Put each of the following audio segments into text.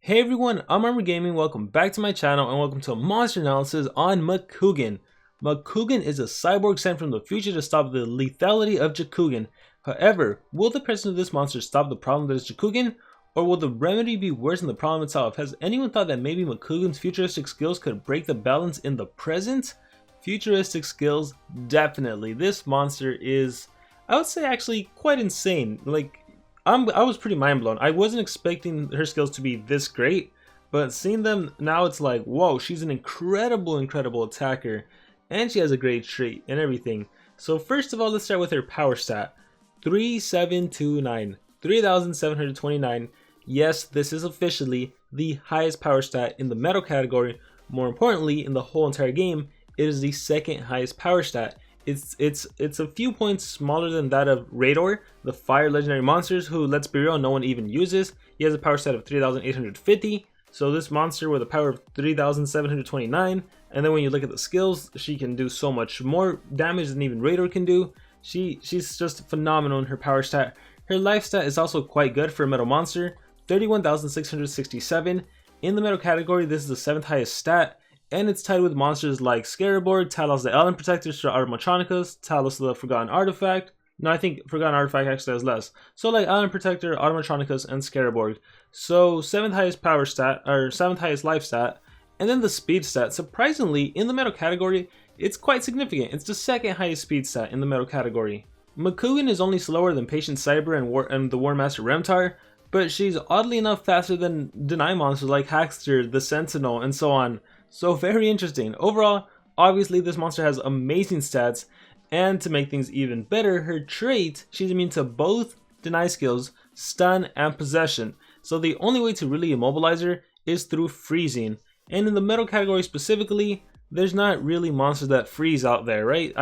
Hey everyone, I'm Armor Gaming, welcome back to my channel and welcome to a monster analysis on Makugan. Makugan is a cyborg sent from the future to stop the lethality of Jakugan. However, will the presence of this monster stop the problem that is Jakugan? Or will the remedy be worse than the problem itself? Has anyone thought that maybe Makugan's futuristic skills could break the balance in the present? Futuristic skills, definitely. This monster is, I would say, actually quite insane. I was pretty mind blown. I wasn't expecting her skills to be this great, but seeing them now, it's like, whoa, she's an incredible attacker, and she has a great trait and everything. So first of all, let's start with her power stat. 3729. Yes, this is officially the highest power stat in the metal category. More importantly, in the whole entire game, it is the second highest power stat. It's a few points smaller than that of Rador, the fire legendary monsters, who, let's be real, no one even uses. He has a power stat of 3850, so this monster with a power of 3729, and then when you look at the skills, she can do so much more damage than even Rador can do. She's just phenomenal in her power stat. Her life stat is also quite good for a metal monster, 31,667. In the metal category, this is the 7th highest stat, and it's tied with monsters like Scarabord, Talos the Allen Protector, Automatronicus, Talos the Forgotten Artifact. No, I think Forgotten Artifact actually has less. So like Allen Protector, Automatronicus, and Scarabord. So 7th highest power stat, or 7th highest life stat. And then the speed stat, surprisingly, in the metal category, it's quite significant. It's the 2nd highest speed stat in the metal category. Makugan is only slower than Patient Cyber and the War Master Remtar, but she's oddly enough faster than Deny monsters like Hackster, the Sentinel, and so on. So very interesting. Overall, obviously this monster has amazing stats, and to make things even better, her trait, she's immune to both Deny skills, Stun, and Possession. So the only way to really immobilize her is through freezing. And in the metal category specifically, there's not really monsters that freeze out there, right?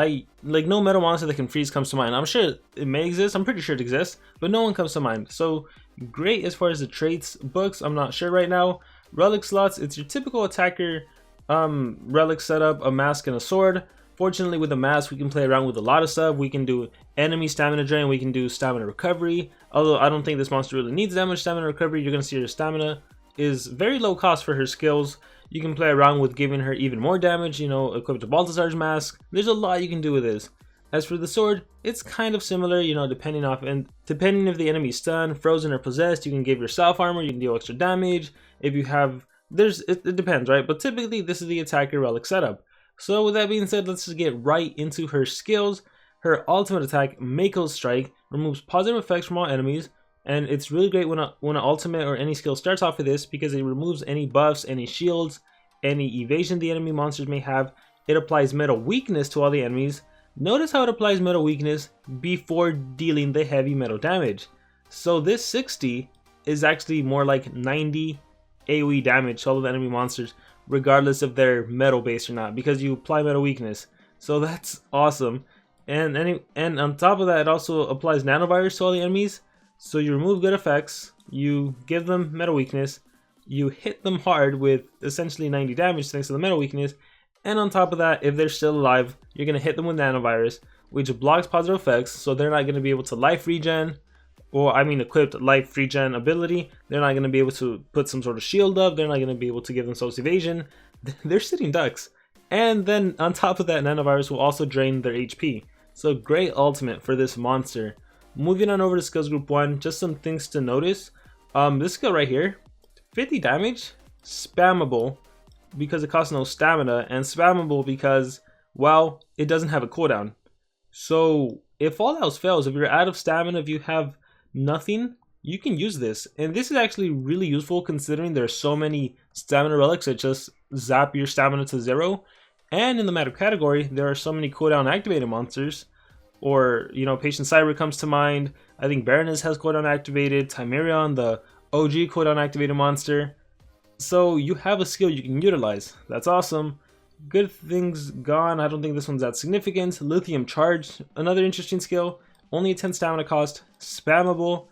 No metal monster that can freeze comes to mind. I'm sure it may exist, I'm pretty sure it exists, but no one comes to mind. So great as far as the traits books, I'm not sure right now. Relic slots, it's your typical attacker relic setup, a mask and a sword. Fortunately, with the mask, we can play around with a lot of stuff. We can do enemy stamina drain, we can do stamina recovery. Although I don't think this monster really needs that much stamina recovery. You're gonna see her stamina is very low cost for her skills. You can play around with giving her even more damage, you know, equipped to Balthazar's mask. There's a lot you can do with this. As for the sword, it's kind of similar, you know, depending if the enemy's stunned, frozen, or possessed, you can give yourself armor, you can deal extra damage. If you have, it depends, right? But typically this is the attacker relic setup. So with that being said, let's just get right into her skills. Her ultimate attack, Mako Strike, removes positive effects from all enemies, and it's really great when an ultimate or any skill starts off with this because it removes any buffs, any shields, any evasion the enemy monsters may have. It applies metal weakness to all the enemies. Notice how it applies metal weakness before dealing the heavy metal damage. So this 60 is actually more like 90 AoE damage to all of the enemy monsters, regardless if they're metal based or not, because you apply metal weakness. So that's awesome. And on top of that, it also applies nanovirus to all the enemies. So you remove good effects, you give them metal weakness, you hit them hard with essentially 90 damage thanks to the metal weakness, and on top of that, if they're still alive, you're going to hit them with nanovirus, which blocks positive effects, so they're not going to be able to life regen, or I mean equipped life regen ability. They're not going to be able to put some sort of shield up, they're not going to be able to give themselves evasion. They're sitting ducks. And then on top of that, nanovirus will also drain their HP. So great ultimate for this monster. Moving on over to skills group 1, just some things to notice. This skill right here, 50 damage, spammable because it costs no stamina, and spammable because, well, it doesn't have a cooldown. So if all else fails, if you're out of stamina, if you have nothing, you can use this. And this is actually really useful considering there's so many stamina relics that just zap your stamina to 0. And in the metal category, there are so many cooldown activated monsters. Or, you know, Patient Cyber comes to mind. I think Baroness has cooldown activated. Timerion, the OG cooldown activated monster. So you have a skill you can utilize. That's awesome. Good things gone. I don't think this one's that significant. Lithium Charge, another interesting skill. Only a 10 stamina cost. Spammable.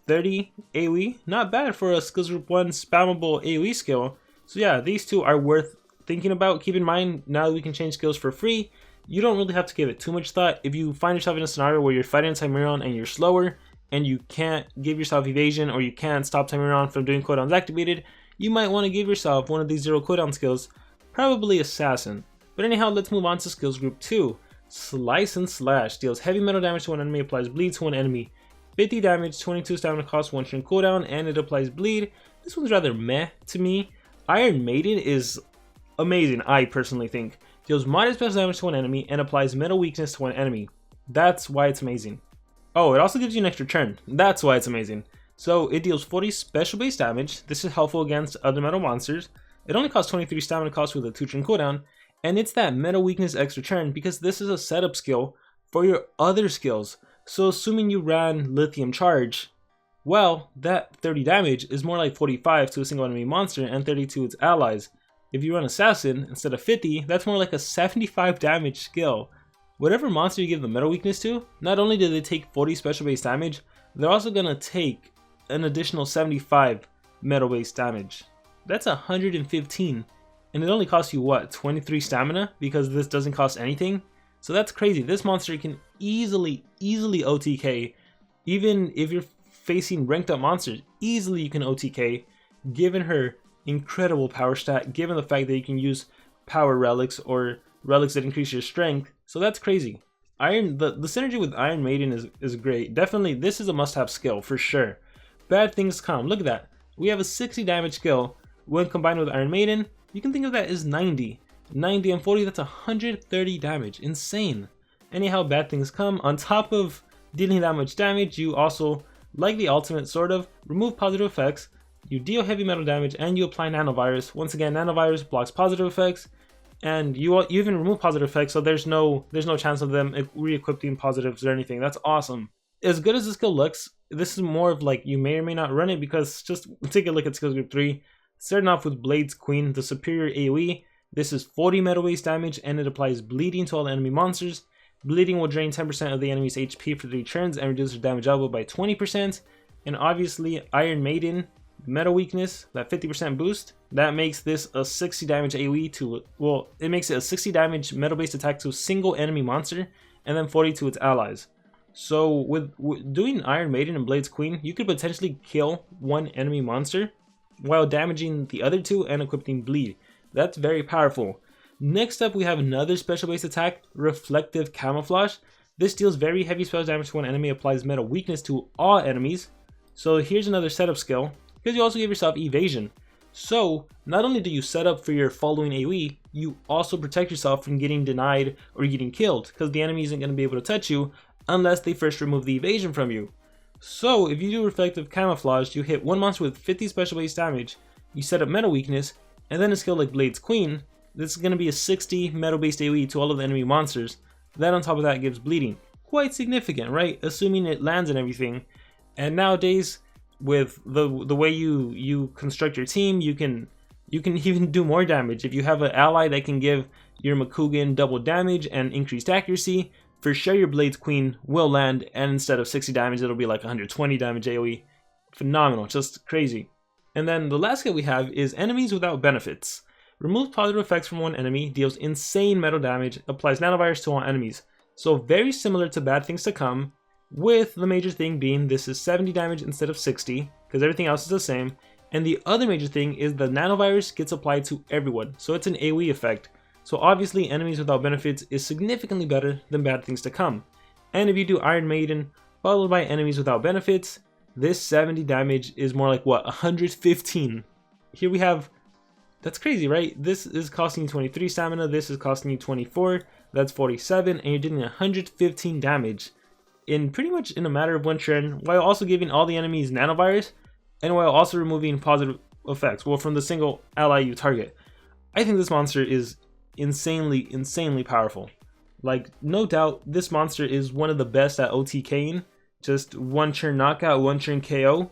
30 AoE. Not bad for a skills group 1 spammable AoE skill. So yeah, these two are worth thinking about. Keep in mind, now that we can change skills for free, you don't really have to give it too much thought. If you find yourself in a scenario where you're fighting Timerion and you're slower, and you can't give yourself evasion, or you can't stop Timerion from doing cooldowns activated, you might want to give yourself one of these 0 cooldown skills, probably Assassin. But anyhow, let's move on to skills group 2. Slice and Slash deals heavy metal damage to one enemy, applies bleed to one enemy. 50 damage, 22 stamina cost, 1 turn cooldown, and it applies bleed. This one's rather meh to me. Iron Maiden is amazing, I personally think. Deals minus special damage to one enemy and applies metal weakness to one enemy. That's why it's amazing. Oh, it also gives you an extra turn. That's why it's amazing. So it deals 40 special base damage. This is helpful against other metal monsters. It only costs 23 stamina cost with a 2 turn cooldown. And it's that metal weakness extra turn because this is a setup skill for your other skills. So assuming you ran Lithium Charge, well, that 30 damage is more like 45 to a single enemy monster and 30 to its allies. If you run Assassin instead of 50, that's more like a 75 damage skill. Whatever monster you give the metal weakness to, not only do they take 40 special base damage, they're also gonna take an additional 75 metal base damage. That's 115, and it only costs you what, 23 stamina because this doesn't cost anything? So that's crazy. This monster can easily OTK, even if you're facing ranked up monsters. Easily you can OTK, given her incredible power stat, given the fact that you can use power relics or relics that increase your strength. So that's crazy. The synergy with Iron Maiden is great. Definitely, this is a must-have skill for sure. Bad things come. Look at that. We have a 60 damage skill. When combined with Iron Maiden, you can think of that as 90. 90 and 40, that's 130 damage. Insane. Anyhow, bad things come. On top of dealing that much damage, you also, like the ultimate sort of, remove positive effects. You deal heavy metal damage and you apply nanovirus. Once again, nanovirus blocks positive effects, and you even remove positive effects, so there's no chance of them re-equipping positives or anything. That's awesome. As good as the skill looks, this is more of like you may or may not run it because just take a look at skills group 3. Starting off with Blade's Queen, the superior AoE. This is 40 metal base damage and it applies bleeding to all enemy monsters. Bleeding will drain 10% of the enemy's HP for 3 turns and reduce their damage output by 20%. And obviously Iron Maiden, metal weakness, that 50% boost, that makes this a 60 damage AoE to, well, it makes it a 60 damage metal based attack to a single enemy monster and then 40 to its allies. So with doing Iron Maiden and Blade's Queen, you could potentially kill one enemy monster while damaging the other 2 and equipping bleed. That's very powerful. Next up, we have another special base attack, Reflective Camouflage. This deals very heavy special damage to one enemy, applies metal weakness to all enemies. So here's another setup skill, because you also give yourself evasion. So not only do you set up for your following AoE, you also protect yourself from getting denied or getting killed, because the enemy isn't going to be able to touch you unless they first remove the evasion from you. So if you do Reflective Camouflage, you hit one monster with 50 special base damage, you set up metal weakness, and then a skill like Blade's Queen, this is going to be a 60 metal based AoE to all of the enemy monsters. Then on top of that gives bleeding. Quite significant, right? Assuming it lands and everything. And nowadays, with the way you construct your team, you can even do more damage. If you have an ally that can give your Makugan double damage and increased accuracy, for sure your Blade's Queen will land, and instead of 60 damage, it'll be like 120 damage AoE. Phenomenal, just crazy. And then the last skill we have is Enemies Without Benefits. Removes positive effects from one enemy, deals insane metal damage, applies nanovirus to all enemies. So very similar to Bad Things to Come, with the major thing being this is 70 damage instead of 60, because everything else is the same. And the other major thing is the nanovirus gets applied to everyone, so it's an AoE effect. So obviously Enemies Without Benefits is significantly better than Bad Things to Come. And if you do Iron Maiden followed by Enemies Without Benefits, this 70 damage is more like what, 115. Here we have, that's crazy, right? This is costing you 23 stamina, this is costing you 24, that's 47, and you're doing 115 damage in pretty much in a matter of one turn, while also giving all the enemies nanovirus, and while also removing positive effects, well, from the single ally you target. I think this monster is insanely powerful. Like, no doubt, this monster is one of the best at OTKing. Just one turn knockout, one turn KO.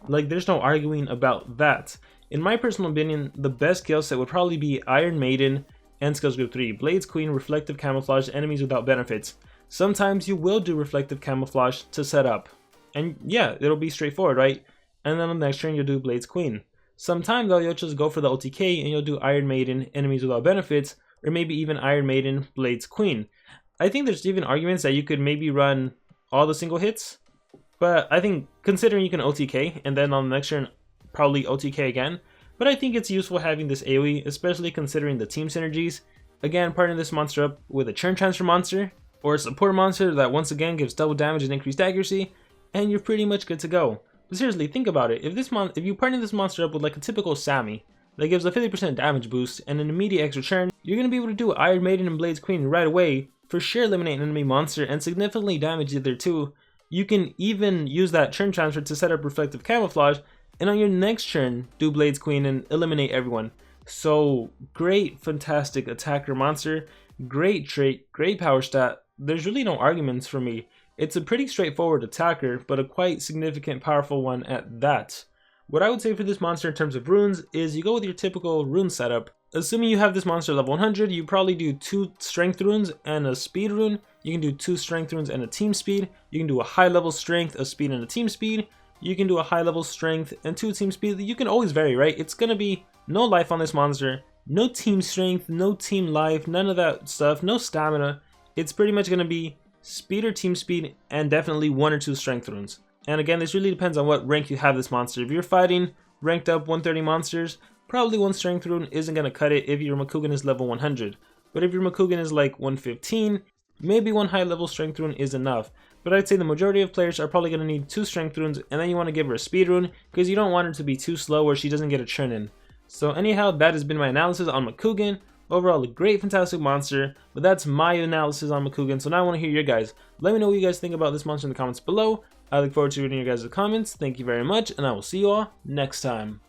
Like, there's no arguing about that. In my personal opinion, the best skill set would probably be Iron Maiden and Skills Group 3. Blade's Queen, Reflective Camouflage, Enemies Without Benefits. Sometimes you will do Reflective Camouflage to set up. And yeah, it'll be straightforward, right? And then on the next turn, you'll do Blade's Queen. Sometimes though, you'll just go for the OTK and you'll do Iron Maiden, Enemies Without Benefits, or maybe even Iron Maiden, Blade's Queen. I think there's even arguments that you could maybe run all the single hits, but I think considering you can OTK and then on the next turn probably OTK again, but I think it's useful having this AoE, especially considering the team synergies. Again, partnering this monster up with a churn transfer monster, or a support monster that once again gives double damage and increased accuracy, and you're pretty much good to go. But seriously, think about it. If you partner this monster up with like a typical Sammy, that gives a 50% damage boost and an immediate extra churn, you're going to be able to do Iron Maiden and Blades Queen right away, for sure eliminate an enemy monster and significantly damage it there too. You can even use that churn transfer to set up reflective camouflage, and on your next turn, do Blades Queen and eliminate everyone. So great, fantastic attacker monster, great trait, great power stat. There's really no arguments for me. It's a pretty straightforward attacker, but a quite significant powerful one at that. What I would say for this monster in terms of runes is you go with your typical rune setup. Assuming you have this monster level 100, you probably do 2 strength runes and a speed rune. You can do 2 strength runes and a team speed. You can do a high level strength, a speed, and a team speed. You can do a high level strength and 2 team speed. You can always vary, right? It's gonna be no life on this monster, no team strength, no team life, none of that stuff, no stamina. It's pretty much gonna be speed or team speed and definitely 1 or 2 strength runes. And again, this really depends on what rank you have this monster. If you're fighting ranked up 130 monsters, probably 1 strength rune isn't going to cut it if your Makugan is level 100. But if your Makugan is like 115, maybe 1 high level strength rune is enough. But I'd say the majority of players are probably going to need 2 strength runes, and then you want to give her a speed rune because you don't want her to be too slow where she doesn't get a churn in. So anyhow, that has been my analysis on Makugan. Overall, a great, fantastic monster, but that's my analysis on Makugan, so now I want to hear your guys. Let me know what you guys think about this monster in the comments below. I look forward to reading your guys' comments. Thank you very much, and I will see you all next time.